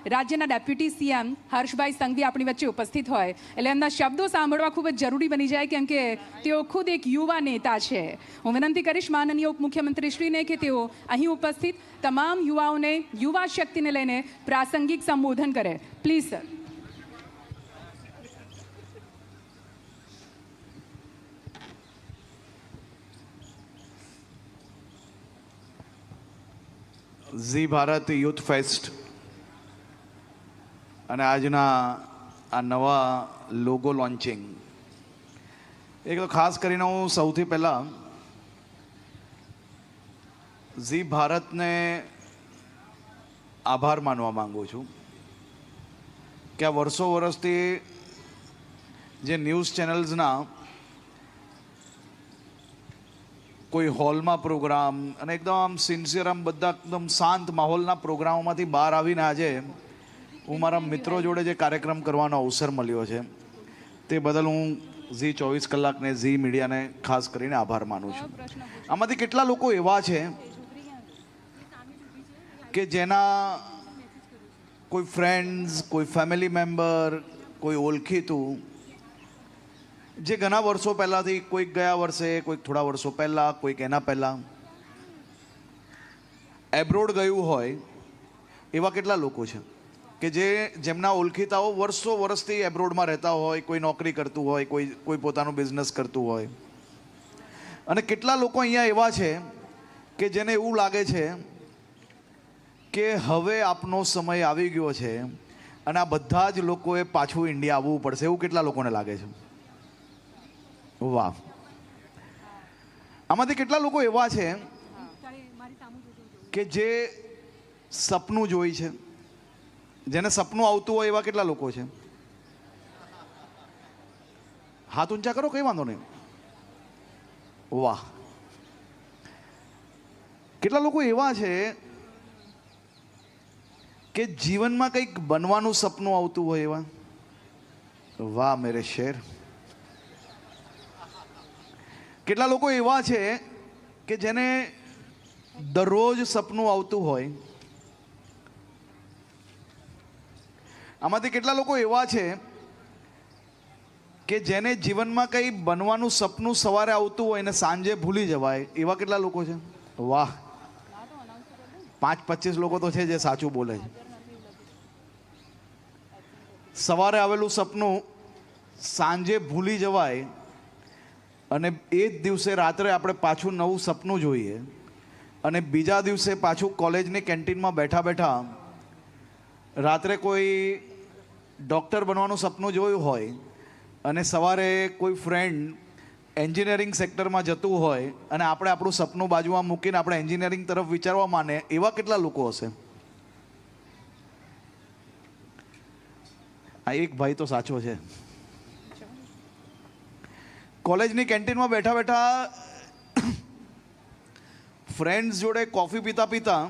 રાજ્યના deputy CM Harshbhai Sanghvi આપણી વચ્ચે ઉપસ્થિત હોય એટલે એમના શબ્દો સાંભળવા ખૂબ જ જરૂરી બની જાય, કેમ કે તેઓ ખુદ એક યુવા નેતા છે. હું વિનંતી કરીશ માનનીય ઉપમુખ્યમંત્રીશ્રીને કે તેઓ અહીં ઉપસ્થિત તમામ યુવાઓને યુવા શક્તિને લઈને પ્રાસંગિક સંબોધન કરે. Please sir. Zee Bharat youth fest અને આજના આ નવા લોગો લોન્ચિંગ, એક તો ખાસ કરીને હું સૌથી પહેલાં ઝી ભારતને આભાર માનવા માંગુ છું કે આ વર્ષોથી જે ન્યૂઝ ચેનલ્સના કોઈ હોલમાં પ્રોગ્રામ અને એકદમ આમ સિન્સિયર આમ બધા એકદમ શાંત માહોલના પ્રોગ્રામોમાંથી બહાર આવીને આજે હું મારા મિત્રો જોડે જે કાર્યક્રમ કરવાનો અવસર મળ્યો છે તે બદલ હું ઝી 24 કલાકને ઝી મીડિયાને ખાસ કરીને આભાર માનું છું. આમાંથી કેટલા લોકો એવા છે કે જેના કોઈ ફ્રેન્ડ્સ, કોઈ ફેમિલી મેમ્બર, કોઈ ઓળખીતું જે ઘણા વર્ષો પહેલાંથી, કોઈક ગયા વર્ષે, કોઈક થોડા વર્ષો પહેલાં, કોઈક એના પહેલાં એબ્રોડ ગયું હોય, એવા કેટલા લોકો છે કે જેમના ઓળખીતાઓ વર્ષોથી એબ્રોડમાં રહેતા હોય, કોઈ નોકરી કરતું હોય, કોઈ પોતાનું બિઝનેસ કરતું હોય. અને કેટલા લોકો અહીંયા એવા છે કે જેને એવું લાગે છે કે હવે આપનો સમય આવી ગયો છે અને આ બધા જ લોકોએ પાછું ઇન્ડિયા આવવું પડશે, એવું કેટલા લોકોને લાગે છે? વાહ. આમાંથી કેટલા લોકો એવા છે કે જે સપનું જોઈ છે, જેને સપનું આવતું હોય એવા કેટલા લોકો છે? હાથ ઊંચા કરો, કઈ વાંધો નહીં. વાહ. કેટલા લોકો એવા છે કે જીવનમાં કંઈક બનવાનું સપનું આવતું હોય એવા? વાહ મેરે શેર. કેટલા લોકો એવા છે કે જેને દરરોજ સપનું આવતું હોય? આમાંથી કેટલા લોકો એવા છે કે જેને જીવનમાં કંઈ બનવાનું સપનું સવારે આવતું હોય ને સાંજે ભૂલી જવાય, એવા કેટલા લોકો છે? વાહ. 5-25 લોકો તો છે જે સાચું બોલે છે. સવારે આવેલું સપનું સાંજે ભૂલી જવાય અને એ જ દિવસે રાત્રે આપણે પાછું નવું સપનું જોઈએ અને બીજા દિવસે પાછું કોલેજની કેન્ટીનમાં બેઠા બેઠા રાત્રે કોઈ ડૉક્ટર બનવાનું સપનું જોયું હોય અને સવારે કોઈ ફ્રેન્ડ એન્જિનિયરિંગ સેક્ટરમાં જતું હોય અને આપણે આપણું સપનું બાજુમાં મૂકીને આપણે એન્જિનિયરિંગ તરફ વિચારવા માંડે, એવા કેટલા લોકો હશે? આ એક ભાઈ તો સાચો છે. કોલેજની કેન્ટીનમાં બેઠા બેઠા ફ્રેન્ડ્સ જોડે કોફી પીતા પીતા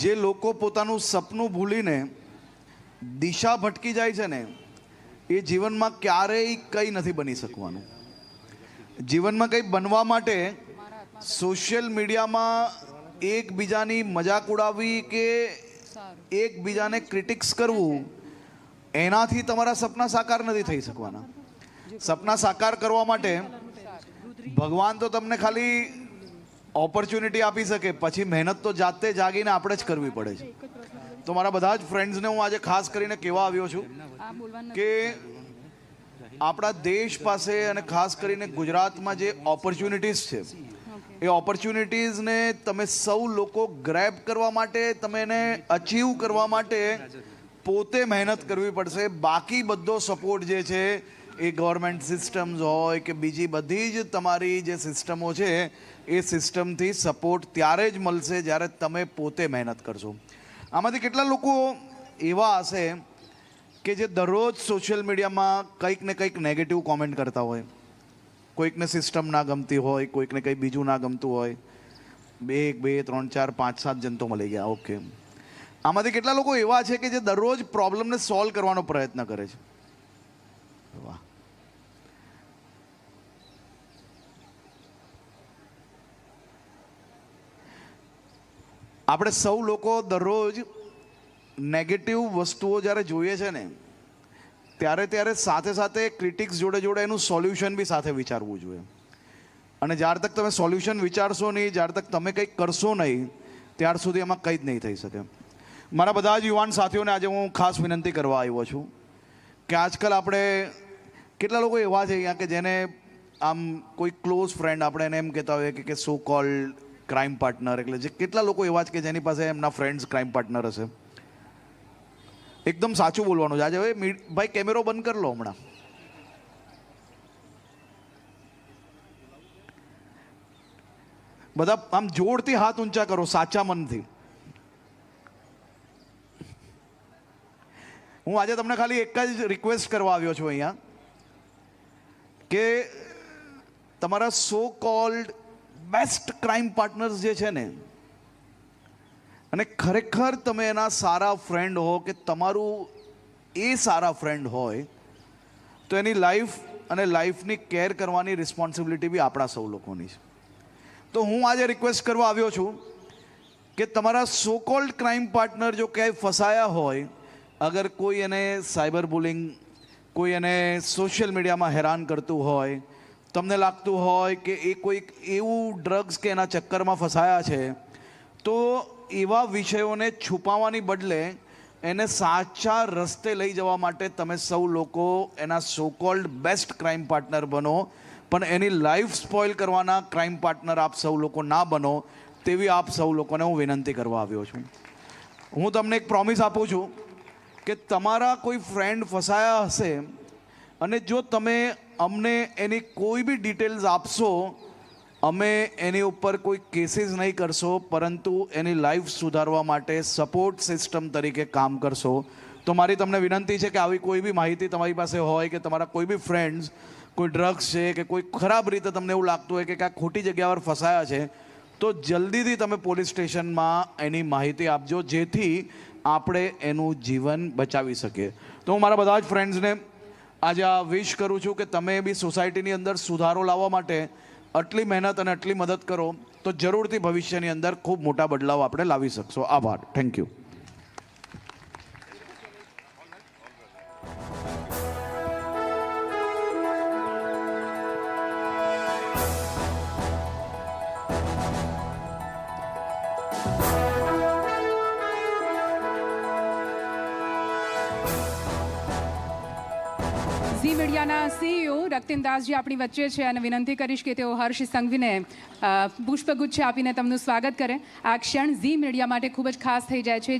જે લોકો પોતાનું સપનું ભૂલીને દિશા ભટકી જાય છે ને, એ જીવનમાં ક્યારેય કંઈ નથી બની શકવાનું. જીવનમાં કંઈ બનવા માટે સોશિયલ મીડિયામાં એકબીજાની મજાક ઉડાવવી કે એકબીજાને ક્રિટિક્સ કરવું, એનાથી તમારા સપના સાકાર નથી થઈ શકવાના. સપના સાકાર કરવા માટે ભગવાન તો તમને ખાલી ઓપોર્ચ્યુનિટી આપી શકે, પછી મહેનત તો જાતે જાગીને આપણે જ કરવી પડે છે. તો મારા બધા જ ફ્રેન્ડ્સને હું આજે ખાસ કરીને કહેવા આવ્યો છું કે આપણા દેશ પાસે અને ખાસ કરીને ગુજરાતમાં જે ઓપોર્ચ્યુનિટીઝ છે, એ ઓપોર્ચ્યુનિટીઝને તમે સૌ લોકો ગ્રેબ કરવા માટે, તમે એને અચીવ કરવા માટે પોતે મહેનત કરવી પડશે. બાકી બધો સપોર્ટ જે છે એ ગવર્મેન્ટ સિસ્ટમ્સ હોય કે બીજી બધી જ તમારી જે સિસ્ટમો છે, એ સિસ્ટમથી સપોર્ટ ત્યારે જ મળશે જ્યારે તમે પોતે મહેનત કરશો. આમાંથી કેટલા લોકો એવા હશે કે જે દરરોજ સોશિયલ મીડિયામાં કંઈક ને કંઈક નેગેટિવ કોમેન્ટ કરતા હોય? કોઈકને સિસ્ટમ ના ગમતી હોય, કોઈકને કંઈ બીજું ના ગમતું હોય. 1, 2, 3, 4, 5, 7 જણ તો મળી ગયા. ઓકે. આમાંથી કેટલા લોકો એવા છે કે જે દરરોજ પ્રોબ્લેમને સોલ્વ કરવાનો પ્રયત્ન કરે છે? વાહ. આપણે સૌ લોકો દરરોજ નેગેટિવ વસ્તુઓ જ્યારે જોઈએ છે ને ત્યારે સાથે સાથે ક્રિટિક્સ જોડે એનું સોલ્યુશન બી સાથે વિચારવું જોઈએ. અને જ્યાર તક તમે સોલ્યુશન વિચારશો નહીં, જ્યાર તક તમે કંઈક કરશો નહીં, ત્યાર સુધી એમાં કંઈ જ નહીં થઈ શકે. મારા બધા જ યુવાન સાથીઓને આજે હું ખાસ વિનંતી કરવા આવ્યો છું કે આજકાલ આપણે કેટલા લોકો એવા છે અહીંયા કે જેને આમ કોઈ ક્લોઝ ફ્રેન્ડ આપણે એને એમ કહેતા હોઈએ કે સો કોલ્ડ ક્રાઇમ પાર્ટનર, એટલે જે કેટલા લોકો એવા છે કે જેની પાસે એમના ફ્રેન્ડ્સ ક્રાઇમ પાર્ટનર હશે. એકદમ સાચું બોલવાનું છે આજે. હવે ભાઈ કેમેરો બંધ કરી લો હમણાં. બધા આમ જોરથી હાથ ઊંચા કરો સાચા મનથી. હું આજે તમને ખાલી એક જ રિક્વેસ્ટ કરવા આવ્યો છું અહીંયા કે તમારા સો કોલ્ડ બેસ્ટ ક્રાઇમ પાર્ટનર્સ જે છે ને, અને ખરેખર તમે એના સારા ફ્રેન્ડ હો કે તમારું એ સારા ફ્રેન્ડ હોય તો એની લાઈફ અને લાઈફની કેર કરવાની રિસ્પોન્સિબિલિટી બી આપણા સૌ લોકોની છે. તો હું આજે રિક્વેસ્ટ કરવા આવ્યો છું કે તમારા સો કોલ્ડ ક્રાઇમ પાર્ટનર જો ક્યાંય ફસાયા હોય, અગર કોઈ એને સાયબર બુલિંગ, કોઈ એને સોશિયલ મીડિયામાં હેરાન કરતું હોય, તમને લાગતું હોય કે એ કોઈક એવું ડ્રગ્સ કે એના ચક્કરમાં ફસાયા છે, તો એવા વિષયોને છુપાવવાની બદલે એને સાચા રસ્તે લઈ જવા માટે તમે સૌ લોકો એના સો કોલ્ડ બેસ્ટ ક્રાઇમ પાર્ટનર બનો, પણ એની લાઈફ સ્પોઇલ કરવાના ક્રાઇમ પાર્ટનર આપ સૌ લોકો ના બનો, તેવી આપ સૌ લોકોને હું વિનંતી કરવા આવ્યો છું. હું તમને એક પ્રોમિસ આપું છું કે તમારા કોઈ ફ્રેન્ડ ફસાયા હશે અને જો તમે અમને એની કોઈ બી ડિટેલ્સ આપશો, અમે એની ઉપર કોઈ કેસીસ નહીં કરશો, પરંતુ એની લાઈફ સુધારવા માટે સપોર્ટ સિસ્ટમ તરીકે કામ કરશો. તો મારી તમને વિનંતી છે કે આવી કોઈ બી માહિતી તમારી પાસે હોય કે તમારા કોઈ બી ફ્રેન્ડ્સ કોઈ ડ્રગ્સ છે કે કોઈ ખરાબ રીતે તમને એવું લાગતું હોય કે ક્યાંક ખોટી જગ્યા પર ફસાયા છે, તો જલ્દીથી તમે પોલીસ સ્ટેશનમાં એની માહિતી આપજો, જેથી આપણે એનું જીવન બચાવી શકીએ. તો હું મારા બધા જ ફ્રેન્ડ્સને આજે આ વિશ કરું છું કે તમે બી સોસાયટીની અંદર સુધારો લાવવા માટે આટલી મહેનત અને આટલી મદદ કરો તો જરૂરથી ભવિષ્યની અંદર ખૂબ મોટા બદલાવ આપણે લાવી શકશો. આભાર. Thank you. ઝી મીડિયાના સીઈઓ રતિન દાસજી આપણી વચ્ચે છે અને વિનંતી કરીશ કે તેઓ હર્ષ સંઘવીને પુષ્પગુચ્છ આપીને તેમનું સ્વાગત કરે. આ ક્ષણ ઝી મીડિયા માટે ખૂબ જ ખાસ થઈ જાય છે.